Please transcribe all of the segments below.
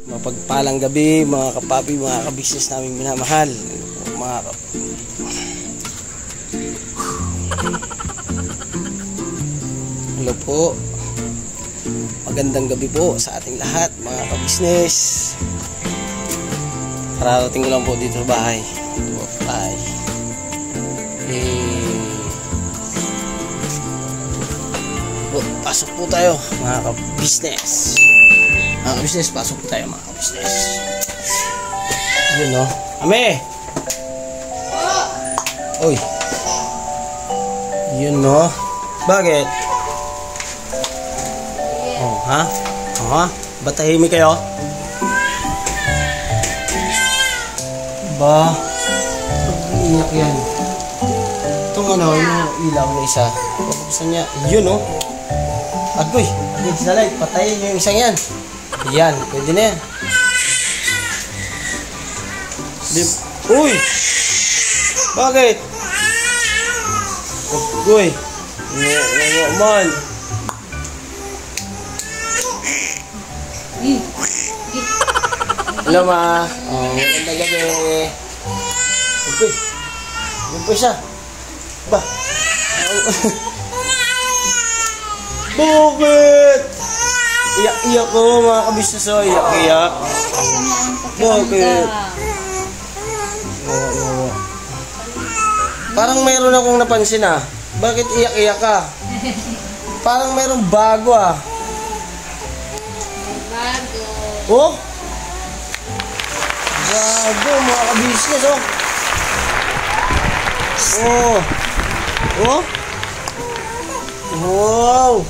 Mapagpalang gabi mga kapapi, mga kabisnes naming minamahal. Hello po. Magandang gabi po sa ating lahat mga kabisnes. Kararating ko lang po dito sa bahay. Pasok po tayo mga kabisnes. Mga kabisnes, pasok po tayo mga kabisnes. Yun no. Ame! Uy. Yun no. Bakit? Oh, ha? Oh, ba't tahimik kayo? Ba? Iiyak yan. Itong ano, yung ilaw na isa. Pagkakusan niya. Yun no. Agoy, sa light, patayin yung isang yan. Yan, pwede na yan. Uy! Bakit? Agoy. Man. Hello ma. Oh, magandang gabi. Agoy. Yan po siya. Ba? Bakit? Iyak-iyak ko mga kabisnes. Iyak-iyak. Bakit? Parang mayroon akong napansin ah. Bakit iyak-iyak ka? Parang mayroong bago ah. Bago. Oh? Bago mga kabisnes oh. Oh. Oh? Wow!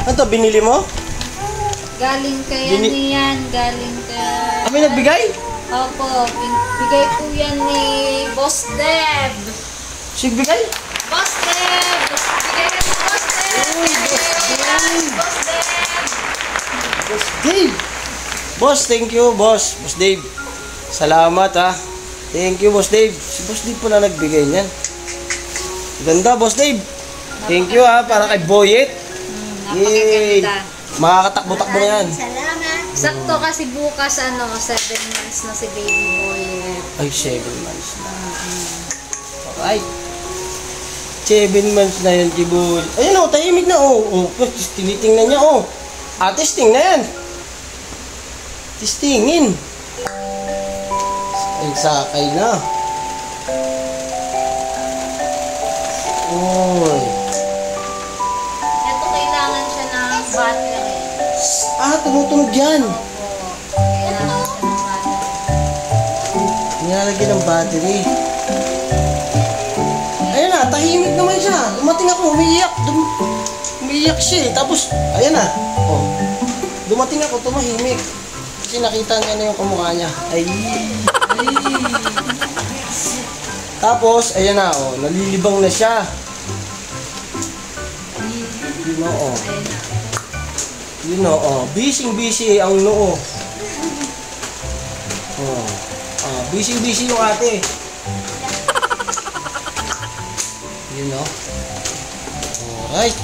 Ano to, binili mo? Galing kaya niyan, galing ka... Kami nagbigay? Opo, bigay po yan ni Boss Deb. Sigbigay? Boss Deb! Bigay yan ni Boss Deb! Uy, Boss Deb! Boss Deb! Boss Dave! Boss, thank you, boss. Boss Dave. Salamat ha. Thank you, Boss Dave. Si Boss Dave pala nagbigay niyan. Ganda, Boss Dave. Thank you ha, para kay Boyet. Napakaganda. Makakatakbo-takbo na yan. Salamat. Sakto kasi bukas 7 months na si baby boy. Ay, 7 months na. Alright. 7 months na yan, Kibul. Ayun o, tahimik na o. Tinitingnan niya o. Testing na yan. Testingin. Ay, sakay na. Oy. Ito kailangan siya ng battery. Tumutunog yan. Kailangan siya ng battery. Nilalagyan ng battery. Ayun na, tahimik naman siya. Dumating ako, umiiyak. Umiiyak siya eh. Tapos, ayan na. Oh. Dumating ako, tumahimik. Kasi nakita niya na yung kamukha niya. Ay. Tapos, ayan na, oh. Nalilibang na siya. Yun o, oh. Yun o, oh. Busy ang noo. Oh. Busy yung ate. Yun o. Alright.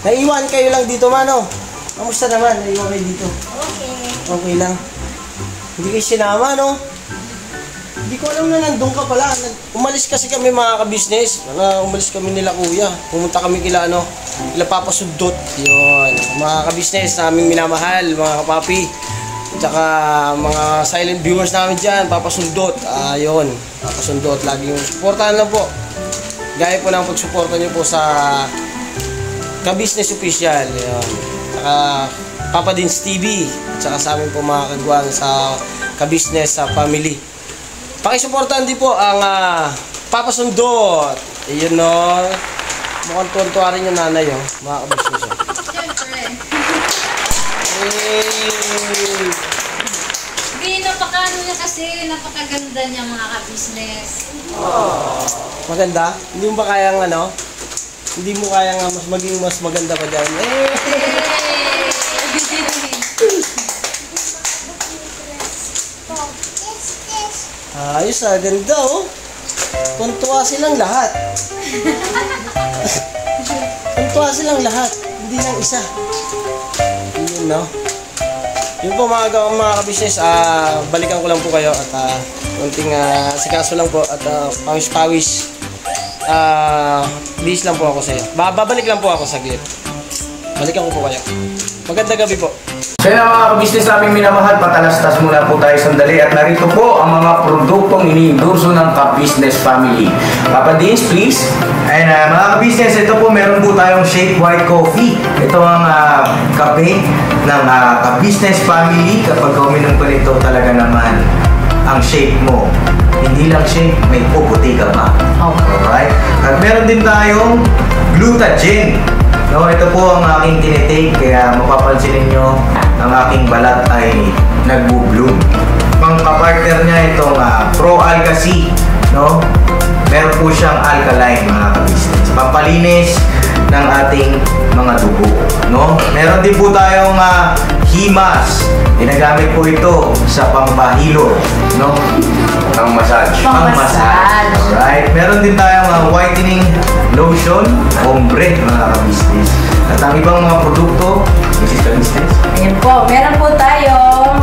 Naiwan kayo lang dito, mano. Kamusta naman? Naiwan kayo dito? Okay lang. Hindi kayo sinama, no? Hindi ko alam na nandun ka pala. Umalis kasi kami mga kabisnes. Umalis kami nila kuya. Pumunta kami kila Papa Sundot. Yun. Mga kabisnes naming minamahal, mga kapapi. Tsaka mga silent viewers namin dyan, Papa Sundot. Yun. Papa Sundot. Laging supportahan lang po. Gaya po ng pagsuporta nyo po sa Kabisnes Official. Yun. Tsaka Papa Dins TV. Tsaka sa amin po mga kagwang sa Kabisnes sa family. Pakisuportahan din po ang Papa Sundot. Ayun no. Mukhang tuwan-tuwa rin yung nanay oh. Mga kabisnes oh. Hindi, napakano niya kasi. Napakaganda niya mga kabisnes. Maganda? Hindi mo ba kayang hindi mo kayang maging mas maganda pa dyan? Ayos ah, ganda oh. Tuntua silang lahat. Tuwa silang lahat. Hindi lang isa. Yun, no? Yun po mga ka-business, balikan ko lang po kayo at konting sikaso lang po at pawis-pawis. Bis lang po ako sa iyo. Babalik lang po ako saglit. Balikan ko po kayo. Magandang gabi po. So yun mga ka-business naming minamahal, patalastas muna po tayo sandali at narito po ang mga produktong iniendorso ng ka-business family. Papa Dins, please. Ayun mga ka-business, ito po meron po tayong Shake White Coffee. Ito ang kape ng ka-business family. Kapag uminom ko nito talaga naman ang shake mo. Hindi lang shake, may puputi ka ba? Okay. Alright? At meron din tayong Glutagen. No, ito po ang aking tinitake, kaya mapapansin niyo ang aking balat ay nagbo-bloom. Pang-partner niya itong Pro Alga C, no? Meron po siyang alkaline mga ka-business. Pampalinis ng ating mga dugo, no? Meron din po tayong Himas. Ginagamit po ito sa pampahilo, no? Pang-massage. Pang-massage. Alright. Meron din tayong whitening lotion, ombre mga ka-business. At ang ibang mga produkto, Mrs. Ka-business. Ayan po, meron po tayong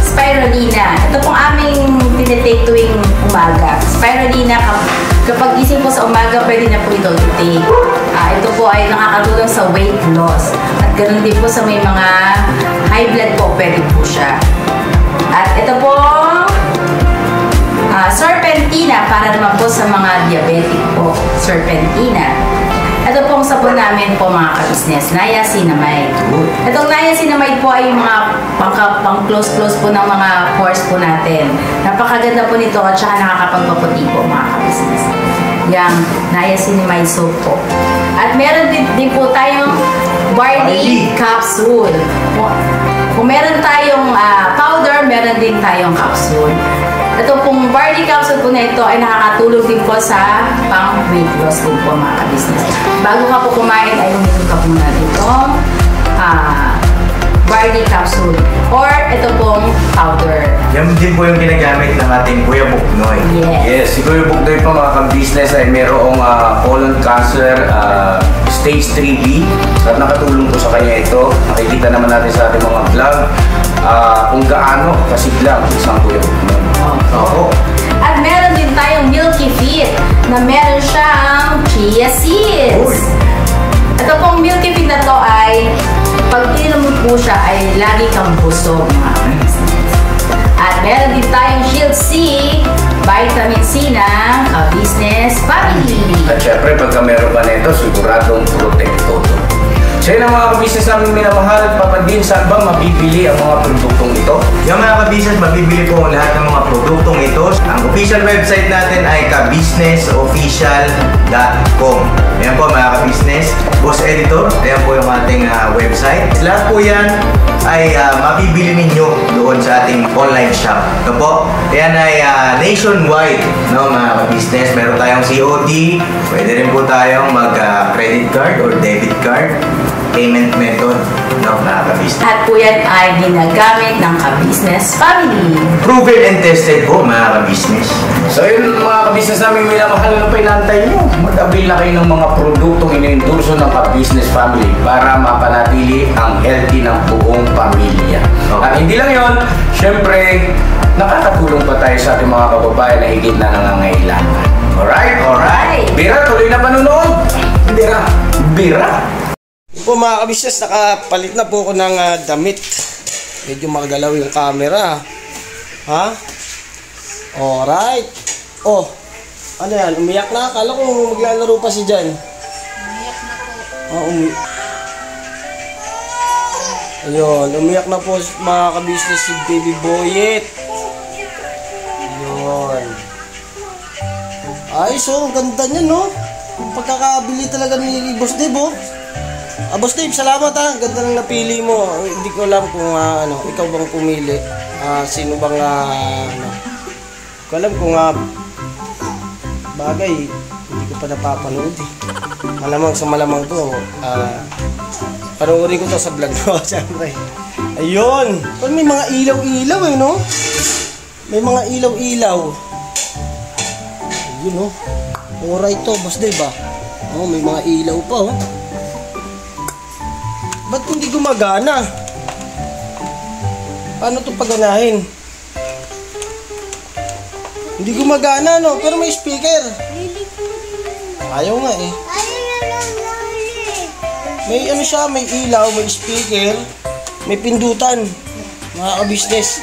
spirulina. Ito pong aming tinitake tuwing umaga. Spirulina, kapag gising po sa umaga, pwede na po ito i-take. Ito po ay nakakatulong sa weight loss. At ganoon din po sa may mga high blood po, pwede po siya. At ito po, Serpentina, para naman po sa mga diabetic po. Serpentina. Ito pong sabon namin po mga ka-business, niacinamide. Itong niacinamide po ay yung mga pang-close-close po ng mga pores po natin. Napakaganda po nito at saka nakakapagpaputi po mga ka-business. Yung niacinamide soap po. At meron din po tayong Barley capsule. Kung meron tayong powder, meron din tayong capsule. Ito pong barley capsule po na ito ay nakakatulong din po sa pang-weight loss din po mga ka-business. Bago ka po kumain ay uminom ka po na itong barley capsule or ito pong powder. Yan din po yung ginagamit ng ating Kuya Buknoy. Yes, si Kuya Buknoy po mga ka-business ay mayroong colon cancer stage 3B at nakatulong po sa kanya ito. Nakikita naman natin sa ating mga vlog kung gaano kasiglang isang Kuya Buknoy. Opo. At meron din tayong Milky Fit na meron siyang chia seeds. Ito pong Milky Fit na to ay pag ininom mo po siya ay lagi kang busog mga ka-business. At meron din tayong Shield C, vitamin C ng ka-business family. At syempre pagka meron pa nito, siguradong protected. So yun ang mga ka-business namin minamahal. Papa Din, saan ba mabibili ang mga produktong ito? Yung mga ka-business, mabibili po ang lahat ng mga produktong ito. Ang official website natin ay kabusinessofficial.com. Ayan po mga ka-business. Boss Editor, ayan po yung ating website. Lahat po yan ay mabibili ninyo doon sa ating online shop. Ito po, ayan ay nationwide, no, mga ka-business. Meron tayong COD, pwede rin po tayong mag-credit card or debit card. Payment method, no, mga ka-business. At po yan ay ginagamit ng ka-business family. Proven and tested po, mga ka-business. So yun mga ka-business namin minamahal, ano pa inantay nyo? Mag-avail na kayo ng mga produktong iniendorso ng ka-business family para mapanatili ang healthy ng buong pamilya. At hindi lang yun, syempre, nakakatulong pa tayo sa ating mga kababayan na higit na nangangailangan. Alright? Alright. Bira, tuloy na panunood. Bira. Bira. Po mga ka-business, nakapalit na po ako ng damit. Medyo magalaw yung camera. Ha? Alright. Oh, ano yan? Umiyak na? Akala ko maglalaro pa si Jan. Umiyak na po. Ayun, umiyak na po mga ka-business si Baby Boyet. Ayun. Ay, so, ang ganda niya, no? Yung pagkakabili talaga ni Boss Dave, oh. Boss Dave, salamat ha. Ganda ng napili mo. Hindi ko alam kung ikaw bang pumili. Sino bang ano. Hindi ko alam kung bagay. Hindi ko pa napapanood eh. Malamang sa malamang to. Panoorin ko to sa vlog ko. Siyempre. Ayun. Pero may mga ilaw-ilaw eh, no? May mga ilaw-ilaw. Ayun, no? Alright to, Boss Dave, ah. Oh, may mga ilaw pa, oh. hindi gumagana? Paano ito paganahin? Hindi gumagana, no? Pero may speaker. Ayaw nga eh. May ano siya, may ilaw, may speaker, may pindutan, mga ka-business.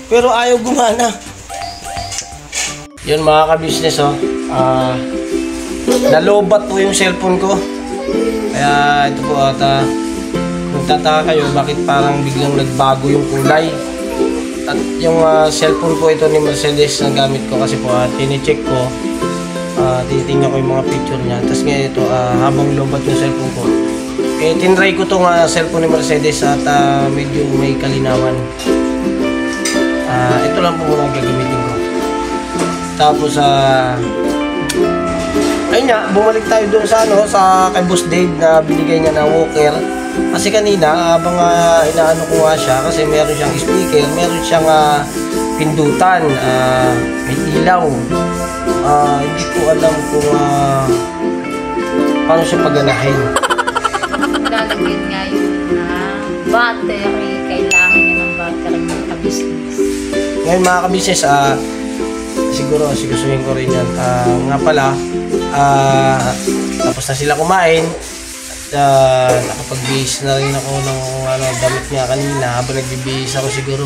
Pero ayaw gumana. Yun mga ka-business, oh. Nalobat po yung cellphone ko. Kaya ito po at nagtataka kayo bakit parang biglang nagbago yung kulay. At yung cellphone po ito ni Mercedes na gamit ko kasi po tine-check ko. Titingnan ko yung mga picture niya. Tapos ngayon ito, habang lobat yung cellphone ko, tinry ko itong cellphone ni Mercedes at medyo may kalinawan. Ito lang po muna gagamitin ko. Tapos, ayun nga, bumalik tayo doon sa, sa kay Boss Dave na binigay niya ng walker. Kasi kanina, habang inaano ko nga siya, kasi meron siyang speaker, meron siyang pindutan, may ilaw. Hindi ko alam kung paano siya paganahin. Lalagyan nga yun ng battery. Kailangan niya ng battery ng ka-business. Ngayon mga ka-business, siguro sigusuhin ko rin yan. Nga pala, tapos na sila kumain. At nakapagbihis na rin ako ng damit niya kanina. Habang nagbibihis ako siguro,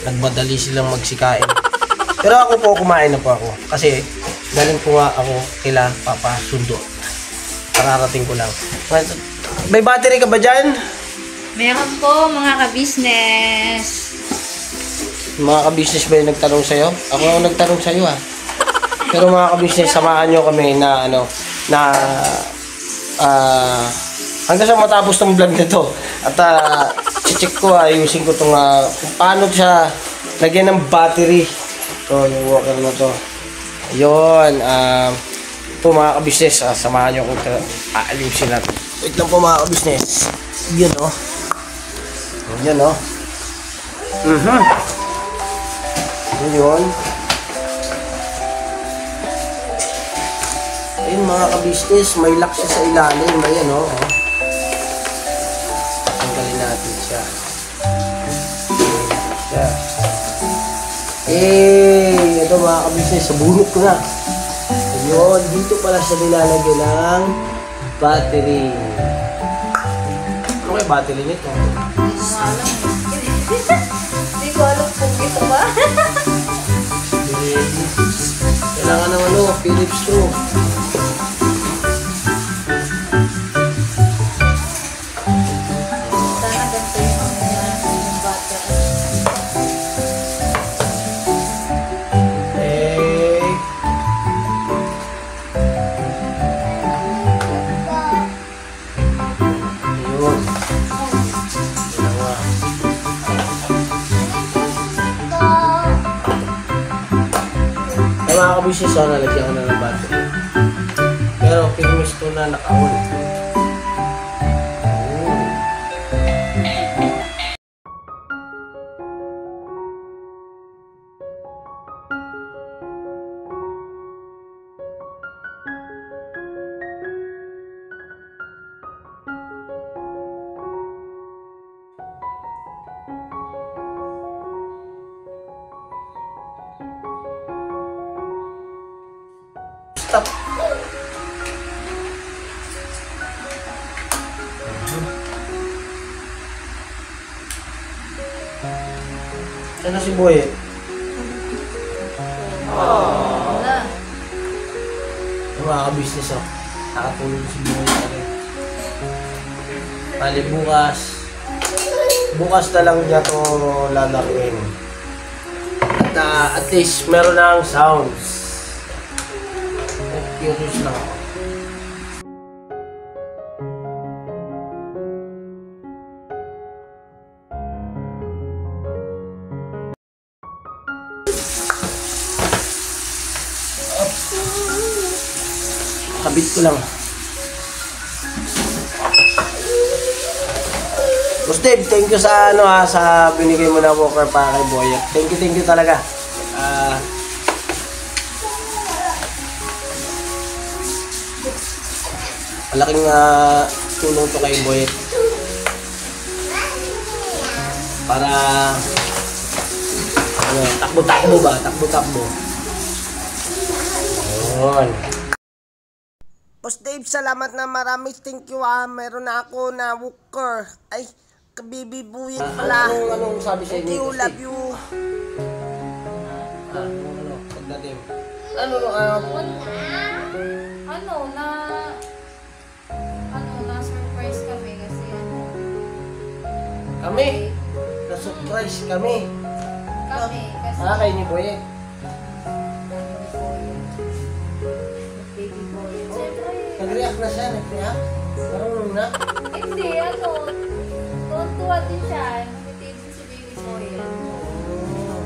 nagmadali silang magsikain. Pero ako po, kumain na po ako. Kasi galing po nga ako kila Papa Sundo. Kararating ko lang. May battery ka ba dyan? Meron po mga ka-business. Mga ka-business ba yung nagtanong sa'yo? Ako ang nagtanong sa'yo Pero mga ka-business, samahan nyo kami na hanggang sa matapos ng vlog nito. At check ko, ayusin ko itong kung paano siya lagyan ng battery. Ito, yung walker na to. Ayun, ito mga ka-business, samahan nyo kung aaliusin natin. Wait lang po mga ka-business. Yun Yun Yun. Ayun mga ka-business, may lock siya sa ilalim. Ayan tanggalin natin siya. Ito mga ka-business, sabunot ko na. Ayun, dito pala siya nilalagyan ng battery. Ano kaya battery nito? Hindi ko alam kung ito ba. Kailangan ng Philips screw. Sana ganito yung battery. Ayun. Mga ka-business, nalagyan ko na ng battery. Pero Philips screw na naka-on. Stop. Saan na si Boyet? Wala. Mga ka-business nakatulog si Boyet. Bali bukas na lang niya ito lalaruin. At least meron ng sounds. Curious lang ako. Kabit ko lang. Boss Dave, thank you sa sa binigay mo na walker para kay Boyet. Thank you talaga. Malaking tulong to kay Boyet. Para ano, takbo-takbo ba? Takbo-takbo. Ayun. Boss Dave, salamat na marami. Thank you Meron na ako na Wooker. Ay, kabibi buyin pala. Anong sabi sa inyo? Thank you, love you. Ano, pagdating. Ano, na-surprise kami kasi kami? Na-surprise kami. kasi Kay ni Boye. baby boy. Siyempre, Nag-react na siya, nag-react. Marunong na. hindi, tuwan-tuwa din siya. Nag-TV si baby boy.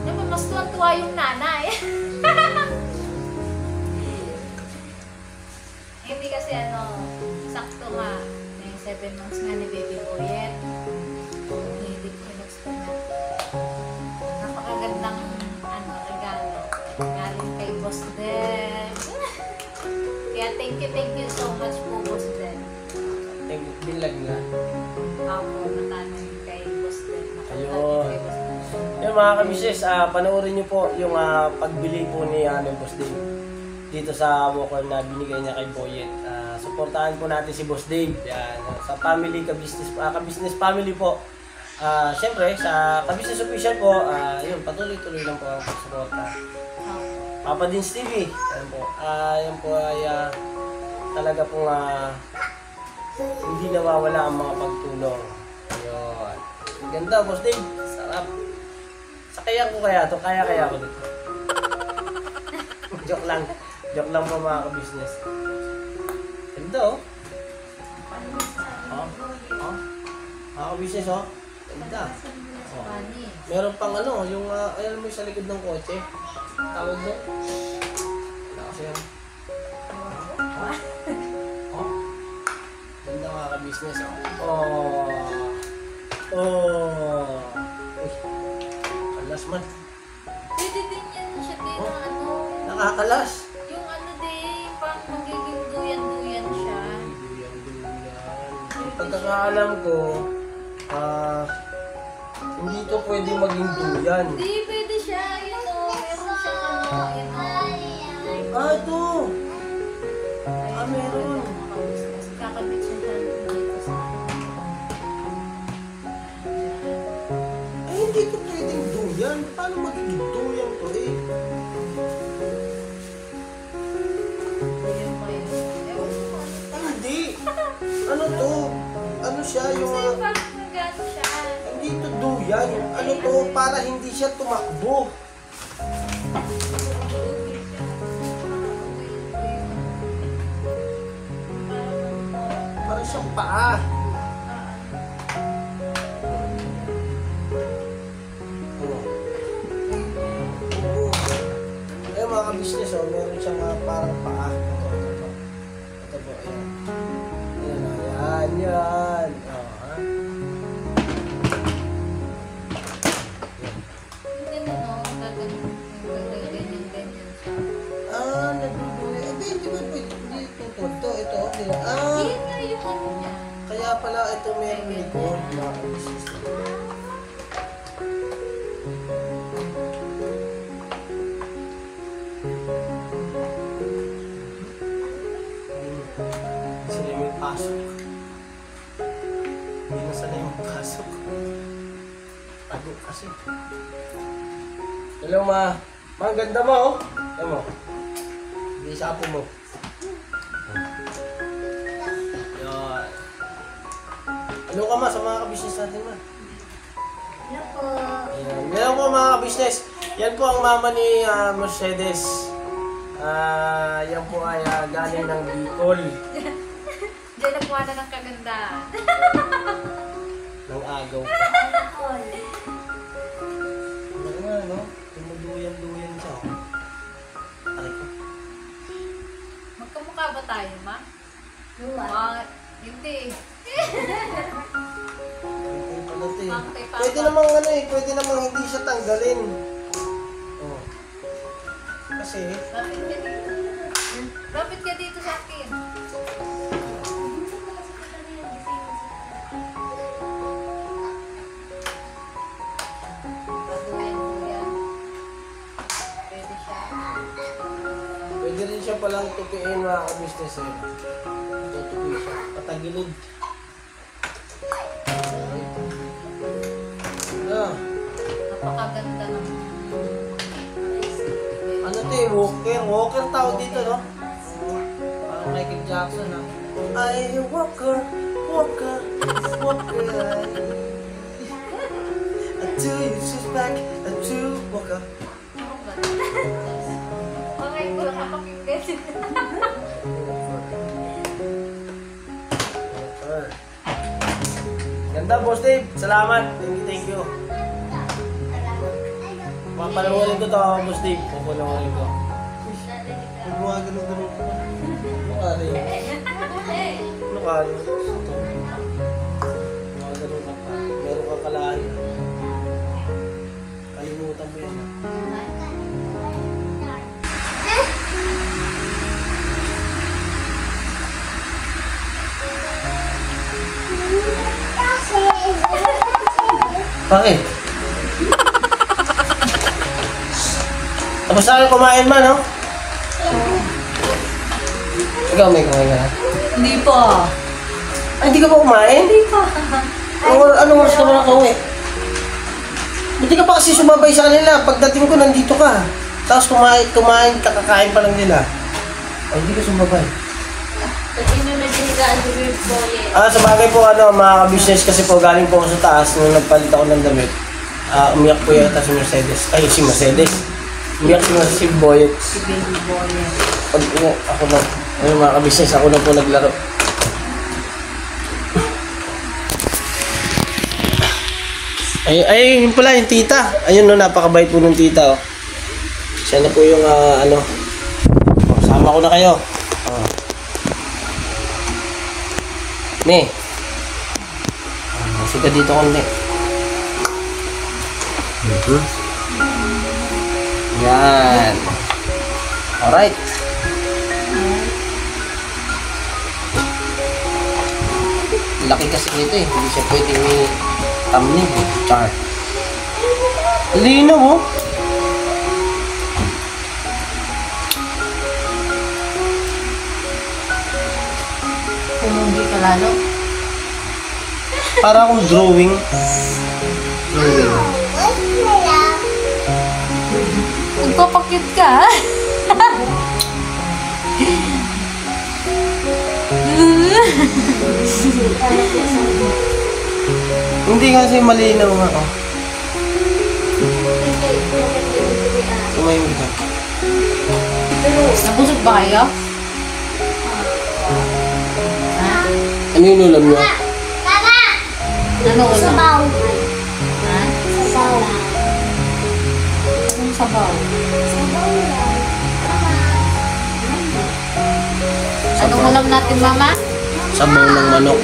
Naman, mas tuwan-tuwa yung nanay. Hindi kasi sakto nga. May 7 months nga ni baby boy. Hindi ko in-explain na. Napakagandang regalo. Galing kay Boss Dev. Kaya thank you so much po, Boss Dev. Bilag na. Ako, natanong kay Boss Dev. Ayun. Kay Boss Dev. Yung mga kamisis, panoorin niyo po yung pagbili po ni Boss Dave dito sa Wooker na binigay niya kay Boyet. Suportahan po natin si Boss Dave. Yan, sa family, ka-business family po. Siyempre, sa ka-business official po, yun, patuloy-tuloy lang po ang suporta. Papa Dins TV, yan po. Yan po ay talaga pong hindi nawawala ang mga pagtulong. Ayun. Ganda, Boss Dave. Sarap. Sakaya ko kaya to, kaya ko dito. Joke lang. Joke lang po mga ka-business. Ganda oh. Mga ka-business oh. Ganda. Oh. Meron pang yung ayan mo sa likod ng kotse. Tawag mo. Wala kasi yan. Oh. Ganda mga ka-business oh. Uy. Kalas man. Pwede din yan siya din Nakakalas. yung din, pang magiging duyan-duyan siya. Ang pagkakaalam ko, hindi ito pwede maging duyan. Hindi, pwede siya. Meron siyang Ito! Meron. Kakabit siya dito sa Ay, hindi ito pwedeng duyan. Paano magiging duyan to duyan pa yun. Ewan ko. Ay, hindi. Ano to? Ano siya yung... Kasi parang nagano siya. Hindi ito duyan. Ano to? Para hindi siya tumakbo. Para siyang paa. Ayun mga ka-business, meron siyang parang paa. Ito po, ayan. Ayan. Ganyan siya. Naduduloy. Hindi ba pwede? Ito. Yun nga yung niya. Kaya pala ito meron likod. Mga ka-business. Sila yung pasok. Hindi na sana yung pasok. Tago kasi. Hello ma. Ang ganda mo oh. Ayan mo. Hindi sa apo mo. Yan. Hello ka ma sa mga ka-business natin ma. Hello po. Ayan. Meron po mga ka-business. Yan po ang mama ni Mercedes. Yan po ay galing ng Bicol. Diyan nakuha na ng kagandaan. Ng agaw. Ano nga no? Tumuduyan-duyan siya. Aray ko. Magkamukha ba tayo, ma? Hindi. Pwede namang pwede namang hindi siya tanggalin. Oh. Kasi Lapit ka dito sa akin. palang tupiin mga ka-business eh. Tutupi siya. Patagilid. Napakaganda ng... Ano to eh, walker. Walker tawag dito, no? Parang Michael Jackson, ha? I walker, walker, walker. A two years back, a two walker. Okay, ko lang kapakinggan. Ganda, Boss Dave. Salamat. Thank you. Papanoorin ko to, Boss Dave. Papanoorin ko. Huwag mo nga ganun-ganun ko. Ano ka rin? Ano ka rin? Mga ganun ka pa. Meron kang kalahan. Kalimutan mo yan. Bakit? Tapos na kayo kumain man, no? Ikaw may kumain ka na? Hindi pa. Ay, hindi ka pa kumain? Hindi pa. Anong oras ka ba nakauwi? Hindi ka pa kasi sumabay sa kanila. Pagdating ko, nandito ka. Tapos kumain, kakakain pa lang nila. Ay, hindi ka sumabay. Sa bagay po, mga ka-business kasi po, galing po ako sa taas nung nagpalit ako ng damit. Umiyak po yata si Mercedes. Ay, si Mercedes. Umiyak si Boyet. Si Baby Boyet. Pag ako na, ayun mga ka-business, ako na po naglaro. Ay, yun pala, yung tita. Ayun no, napakabait po ng tita, oh. Siya na po yung, sama ko na kayo. Ne. Masika dito konti. Yan. Alright. Laki kasi nito eh. Hindi siya pwedeng thumbnail. Char. Lino mo. Pumugi ka lalo. Para akong drawing. Nagpapakit ka, ha? Hindi kasi malinaw nga, oh. Tumayin kita. Nabusog ba kayo? Ano yung ulam nyo? Ano ulam? Sabaw. Ha? Sabaw. Anong sabaw? Anong ulam natin, Mama? Sabaw ng manok.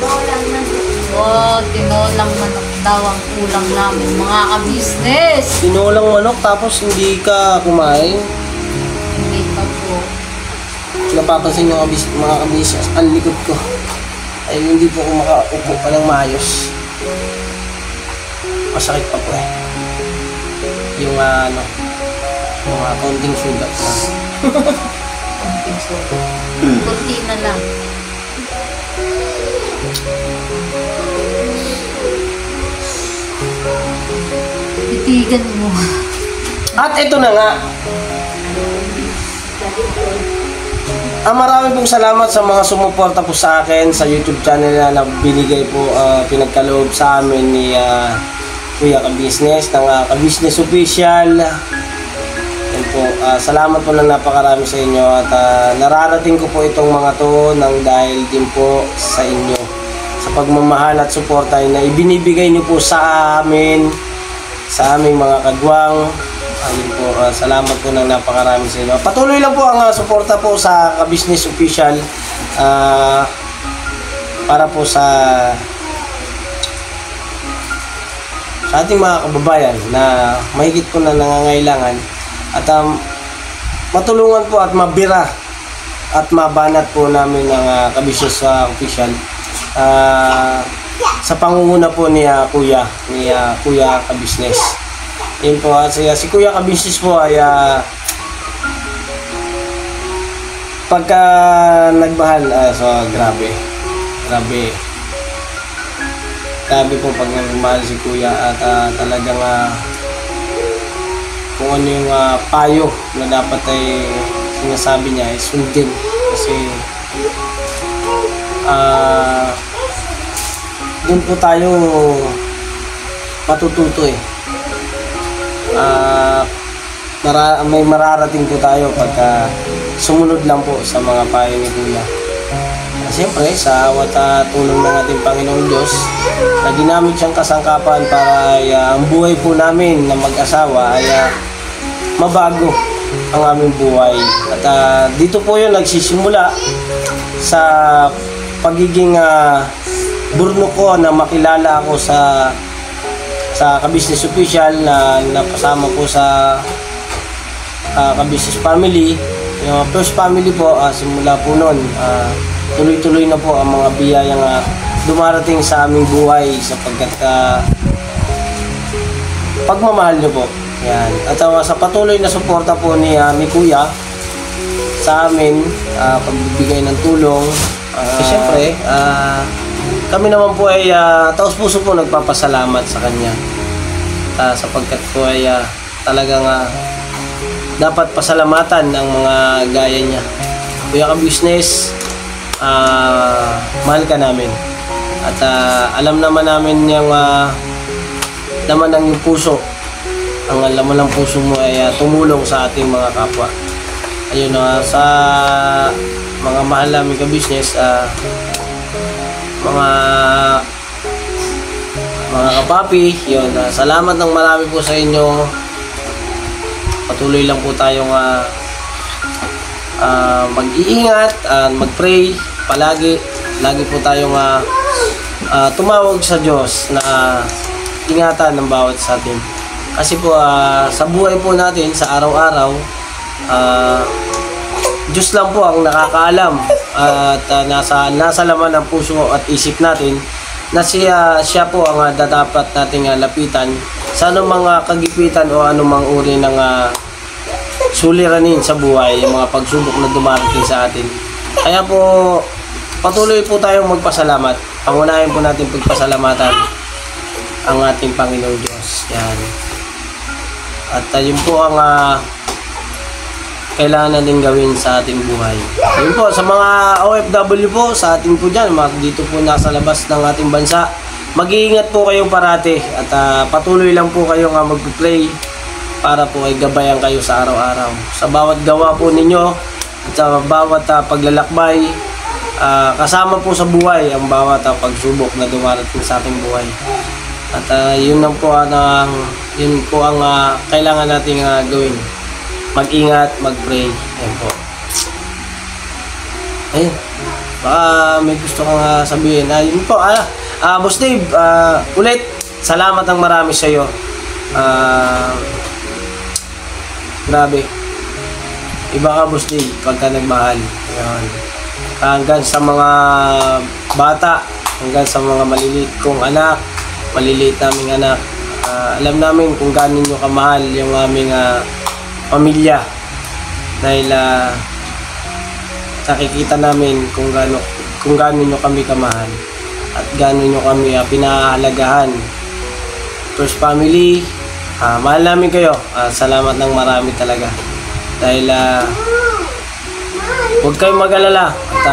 Oh, tinolang manok daw ang ulam namin, mga ka-business. Tinolang manok tapos hindi ka kumain. Hindi pa po. Napapansin nyo mga kabisas, ang likod ko. Ay hindi po ako makaupo pa ng maayos. Masakit pa po eh. Yung yung konting sugat na. Kunti na lang. Titigan mo. At ito na nga. Marami pong salamat sa mga sumuporta po sa akin sa YouTube channel na binigay po, pinagkaloob sa amin ni Kuya Ka-Business ng Ka-Business Official. Yan po, salamat po na napakarami sa inyo at nararating ko po itong mga to nang dahil din po sa inyo sa pagmamahal at suporta na ibinibigay niyo po sa amin, sa aming mga kagwang. Ayun po, salamat po ng napakarami sa inyo. Patuloy lang po ang suporta po sa Ka-Business Official para po sa ating mga kababayan na mahigit po na nangangailangan at matulungan po at mabira at mabanat po namin ang Ka-Business Official sa pangunguna po ni Kuya Ka-Business. Yun po, si Kuya Ka-Business po ay pagka nagmahal, so grabe. Grabe po pag nagmahal si kuya at talagang kung ano yung payo na dapat ay sinasabi niya ay sundin. Kasi doon po tayo matututo eh. May mararating po tayo pagka sumunod lang po sa mga payo ni kuya. Siyempre, sa awat tulong ng ating Panginoong Diyos na ginamit siyang kasangkapan para ang buhay po namin na mag-asawa ay mabago ang aming buhay. At dito po yun nagsisimula sa pagiging burno ko na makilala ako sa Ka-Business Official na napasama po sa Ka-Business Family. Yung first family po, simula po noon, tuloy-tuloy na po ang mga biyayang dumarating sa aming buhay sapagkat pagmamahal niyo po. Yan. At sa patuloy na suporta po ni Kuya sa amin, pagbibigay ng tulong. Siyempre, kami naman po ay taos puso po nagpapasalamat sa kanya. Sapagkat po ay talagang dapat pasalamatan ng mga gaya niya. Kuya Ka-Business, mahal ka namin. At alam naman namin yung laman ng iyong puso. Ang laman ng puso mo ay tumulong sa ating mga kapwa. Ayun, sa mga mahal namin ka-business, mga kapapi, yun, salamat ng marami po sa inyo. Patuloy lang po tayong mag-iingat at mag-pray palagi. Lagi po tayong tumawag sa Diyos na ingatan ng bawat sa atin. Kasi po sa buhay po natin sa araw-araw, Diyos lang po ang nakakaalam at nasa laman ng puso at isip natin na siya po ang dapat nating lapitan sa anumang kagipitan o anumang uri ng suliranin sa buhay, yung mga pagsubok na dumarating sa atin. Kaya po, patuloy po tayong magpasalamat. Pangunahin po natin pagpasalamatan ang ating Panginoong Diyos. Yan. At yun po ang kailangan natin gawin sa ating buhay. Yun po, sa mga OFW po, sa ating po dyan, dito po nasa labas ng ating bansa, mag-iingat po kayo parati at patuloy lang po kayong mag-play para po ay gabayan kayo sa araw-araw. Sa bawat gawa po ninyo at sa bawat paglalakbay, kasama po sa buhay ang bawat pagsubok na dumarating sa ating buhay. At yun lang po yun po ang kailangan nating gawin. Mag-ingat, mag-pray. Ayan po. Ayun. Baka may gusto kong sabihin. Yun po. Boss Dave, ulit, salamat ng marami sa iyo. Grabe. Iba ka, Boss Dave, pagka nagmahal. Ayan. Hanggang sa mga bata, hanggang sa mga maliliit kong anak, maliliit naming anak. Alam namin kung gaano nyo kamahal yung aming pamilya. Dahil nakikita namin kung gaano nyo kami kamahal at gaano nyo kami pinahalagahan. First family, mahal namin kayo. Salamat ng marami talaga. Dahil huwag kayong mag-alala at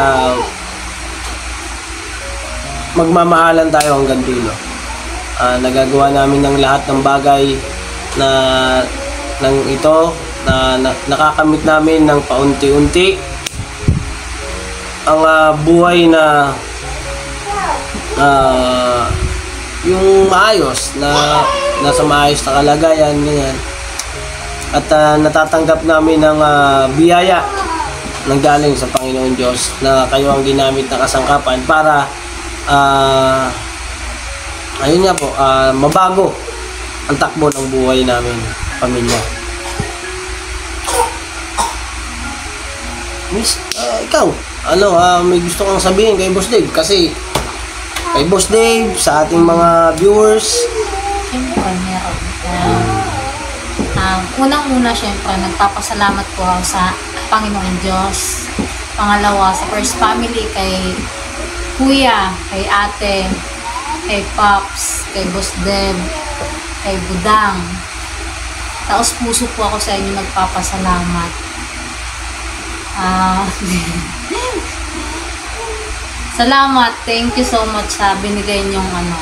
magmamahalan tayo hanggang dulo. Nagagawa namin ng lahat ng bagay na nakakamit namin ng paunti-unti ang buhay na yung maayos na nasa maayos na kalagayan, ganyan. At natatanggap namin ng biyaya ng galing sa Panginoon Diyos na kayo ang ginamit na kasangkapan para ayun nga po, mabago ang takbo ng buhay namin, pamilya. Miss, ikaw, may gusto kang sabihin kay Boss Dave? Kasi kay Boss Dave, sa ating mga viewers. Siyempre, meron. Unang-una, siyempre, nagpapasalamat po ako sa Panginoon Diyos Pangalawa, sa first family, kay kuya, kay ate, kay Pops, kay Boss Deb, kay Budang. Taos puso po ako sa inyo nagpapasalamat. Salamat, thank you so much sa binigay niyong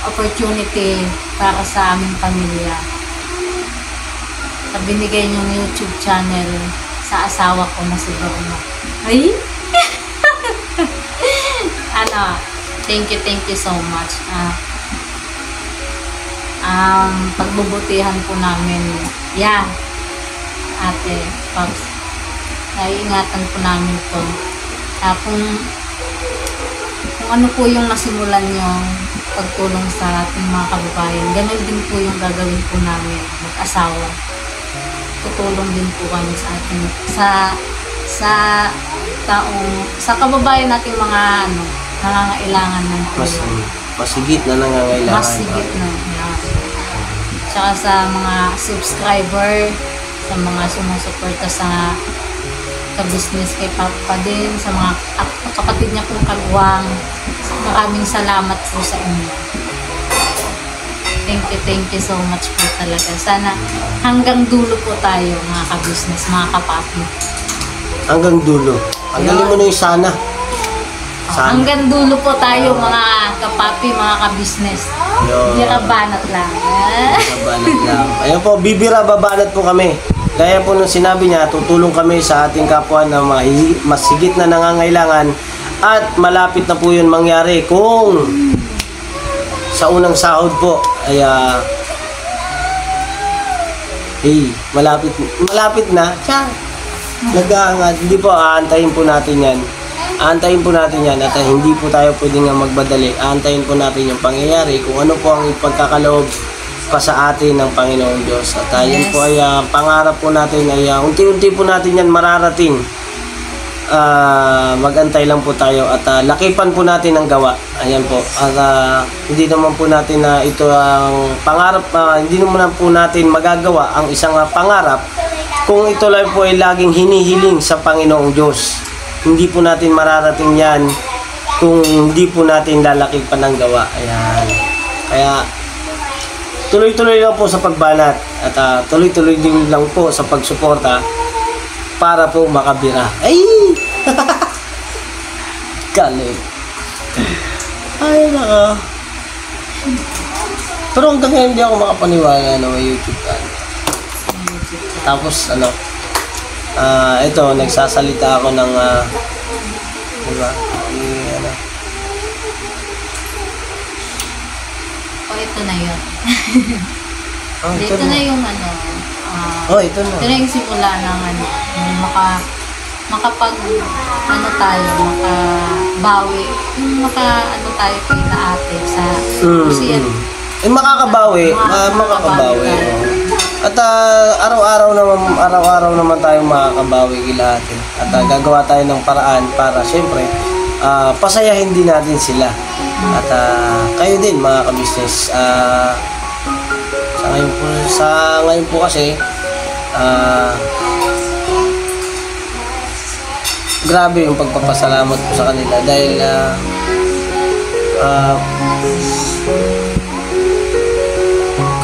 opportunity para sa aming pamilya. Sa binigay niyong YouTube channel sa asawa ko na si Bruno. Ay! Thank you so much. Pagbubutihan po namin, ate, Pops, naiingatan po namin to. Kung ano po yung nasimulan yung pagtulong sa ating mga kababayan, ganun din po yung gagawin po namin mag-asawa. Tutulong din po kami sa ating sa kababayan nating mga nangangailangan ng Masigit na nangangailangan. Masigit na. Tsaka sa mga subscriber, sa mga sumusuporta sa ka-business kay Papa din, sa mga kapatid niya pong kagwang. Maraming salamat po sa inyo. Thank you so much po talaga. Sana hanggang dulo po tayo, mga ka-business, mga kapapi. Hanggang dulo. Ang galing mo na yung sana. Hanggang dulo po tayo, mga kapapi, mga ka-business. Bira-banat lang. Babanat lang. Ayan po, bibira babanat po kami. Kaya po nung sinabi niya, tutulong kami sa ating kapwa na masigit na nangangailangan at malapit na po yun mangyari kung sa unang sahod po ay malapit na siya. Nag-aangat. Hindi po, aantayin po natin yan. Aantayin po natin yan at hindi po tayo pwedeng magbadali. Aantayin po natin yung pangyayari kung ano po ang ipagkakaloob pa sa atin ng Panginoong Diyos. At yun po ay pangarap po natin ay unti-unti po natin yan mararating. Magantay lang po tayo at lakipan po natin ang gawa. Ayan po. At hindi naman po natin na ito ang pangarap, hindi naman po natin magagawa ang isang pangarap kung ito lang po ay laging hinihiling sa Panginoong Diyos. Hindi po natin mararating yan kung hindi po natin lalakipan ang gawa. Ayan. Kaya tuloy-tuloy lang po sa pagbanat at tuloy-tuloy din lang po sa pagsuporta para po makabira. Ay! Galing. Ay, naka. Pero hanggang ngayon hindi ako makapaniwala na may YouTube channel. Tapos, ito, nagsasalita ako ng, diba? Ito na yun. Ito na yung ito na. Ito na yung simula ng makapag tayo, makabawi. Yung tayo kay na ate sa kasi makakabawi. At araw-araw naman tayo makakabawi kila ate. At gagawa tayo ng paraan para siyempre pasayahin din natin sila. At kayo din mga ka-business, sa ngayon po kasi grabe yung pagpapasalamat ko sa kanila dahil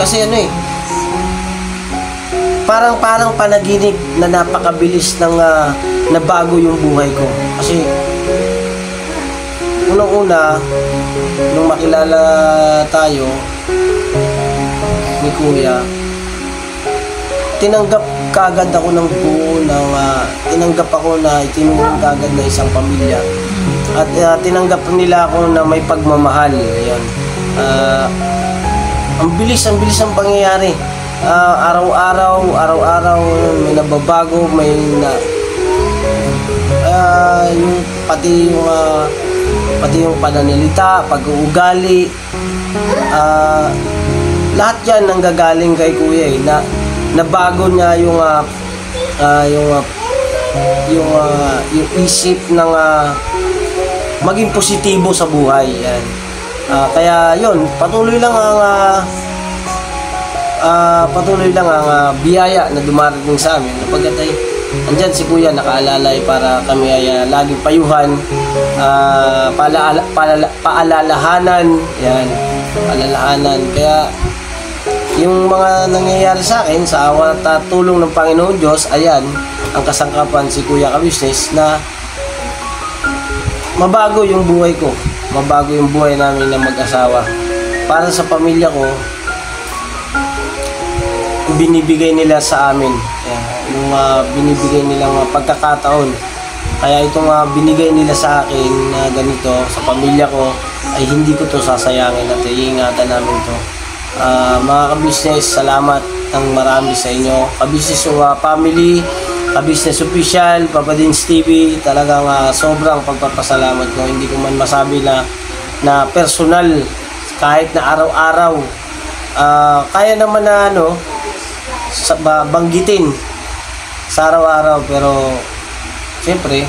kasi parang panaginip na napakabilis ng nabago yung buhay ko. Kasi unang-una nung makilala tayo ni Kuya, tinanggap kagad ako ng buo tinanggap ako na itinulong kagad na isang pamilya at tinanggap nila ako na may pagmamahal. Ayan. Ang bilis ang pangyayari. Araw-araw may nababago, may pati yung pananalita, pag-uugali, lahat yan nanggagaling kay Kuya na nabago niya yung isip ng maging positibo sa buhay. Yan. Kaya yun, patuloy lang ang biyaya na dumarating sa amin. Napagkat ay andyan si Kuya nakaalalay para kami ay laging payuhan, paalalahanan, yan, paalalahanan. Kaya yung mga nangyayari sa akin sa awa at tulong ng Panginoon Diyos, ayan ang kasangkapan si Kuya Ka-Business na mabago yung buhay ko, mabago yung buhay namin na mag-asawa. Para sa pamilya ko, binibigay nila sa amin, ayan, yung binibigay nilang pagkakataon. Kaya itong binigay nila sa akin na ganito sa pamilya ko ay hindi ko to sasayangin at iingatan namin to. Mga Ka-Business, salamat ng marami sa inyo. Ka-Business family, Ka-Business official, Papa Dins TV, talagang sobrang pagpapasalamat ko. Hindi ko man masabi na personal, kahit na araw-araw. Kaya naman na banggitin sa araw-araw, pero siyempre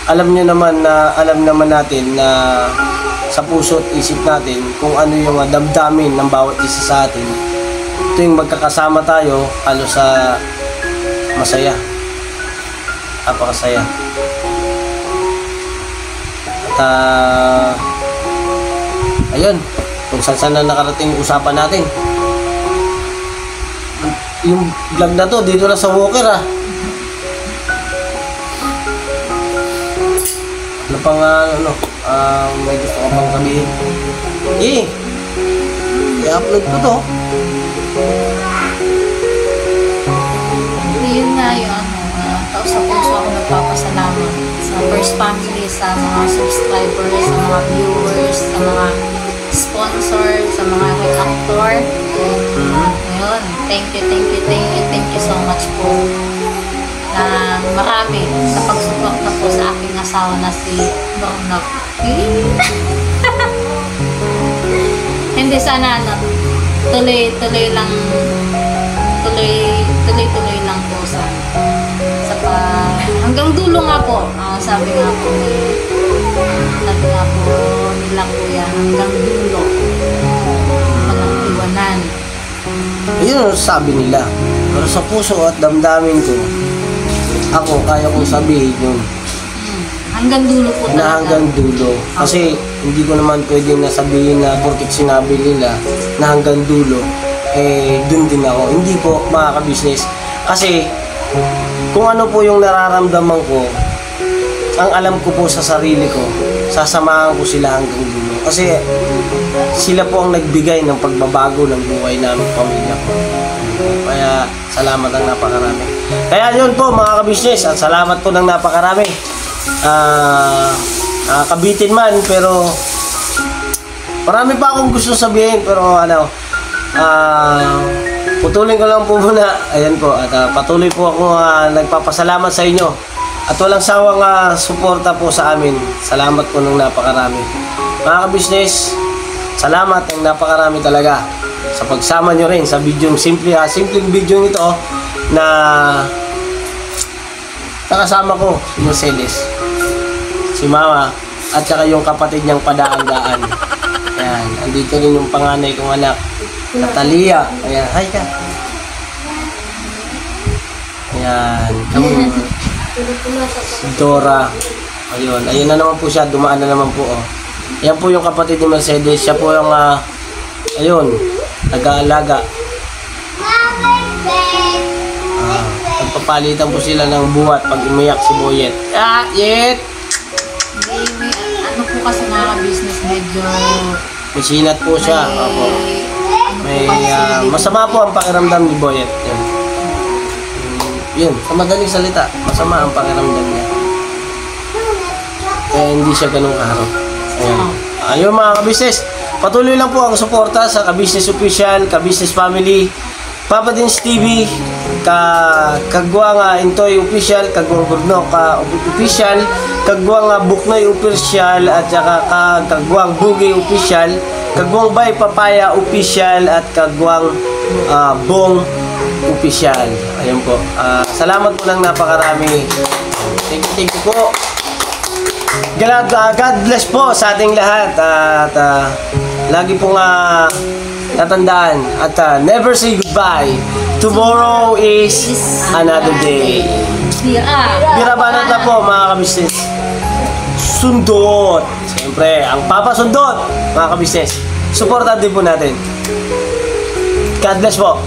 alam naman natin na sa puso at isip natin kung ano yung damdamin ng bawat isa sa atin. Tuwing magkakasama tayo, halos sa masaya, napakasaya. At ayun, kung saan na nakarating usapan natin. Yung vlog na to dito na sa Walker. Ano pang may gusto ko pang sabihin. I-upload ko to. Yun nga yung taos sa puso ako nagpapasalamat sa First Family, sa mga subscribers, sa mga viewers, sa mga sponsor, sa mga reactor. Ngayon, thank you so much po na marami sa pagsuporta po sa aking asawa na si Bornok. Hindi sana tuloy-tuloy lang po sa hanggang dulo nga po. Sabi nga po nila Kuya, hanggang dulo walang iwanan. Yun ang sabi nila. Pero sa puso at damdamin ko, ako kaya kong sabihin yun. Hanggang dulo po talaga. Na hanggang dulo. Kasi hindi ko naman pwedeng nasabihin na porkit sinabi nila na hanggang dulo, dun din ako. Hindi po, mga Ka-Business. Kasi kung ano po yung nararamdaman ko, ang alam ko po sa sarili ko, sasamahan ko sila hanggang dulo. Kasi sila po ang nagbigay ng pagbabago ng buhay namin, pamilya ko. Kaya salamat ng napakarami. Kaya yun po, mga Ka-Business, at salamat po ng napakarami. Kabitin man, pero marami pa akong gusto sabihin, pero putulin ko lang po muna. Ayan po, at patuloy po ako nagpapasalamat sa inyo at walang sawang suporta po sa amin. Salamat po ng napakarami. Mga Ka-Business, salamat ng napakarami talaga sa pagsama nyo rin sa video, simpleng video ito na nakasama ko si Mercedes, si Mama, at saka yung kapatid niyang padaan-daan. Ayan, andito rin yung panganay kong anak, Natalia. Ayan, hi ka. Ayan, si Dora. Ayun na naman po siya, dumaan na naman po. Ayan po yung kapatid ni Mercedes, siya po yung ayun, nag-aalaga. Nagpapalitan po sila ng buhat pag umiyak si Boyet. Yet! Ano po kasi mga Ka-Business, medyo May sinat po siya. Opo. Masama po ang pakiramdam ni Boyet. Yun, sa madaling salita, masama ang pakiramdam niya. Kaya hindi siya ganun kaharap. Ayun mga Ka-Business, patuloy lang po ang suporta sa Ka-Business Official, Ka-Business Family, Papa Dins TV, Kagwang Intoy Official, Kagwang Burnok Official, Kagwang Buknoy Official, at saka Kagwang Bugi Official, Kagwang Bay Papaya Official, at Kagwang Bong Official. Ayun po. Salamat po ng napakarami. Thank you po. God bless po sa ating lahat. At lagi pong tatandaan at never say goodbye. Tomorrow is another day. Birabanat na po mga kabisnes. Sundot. Siyempre, ang papasundot mga kabisnes. Supportan din po natin. God bless po.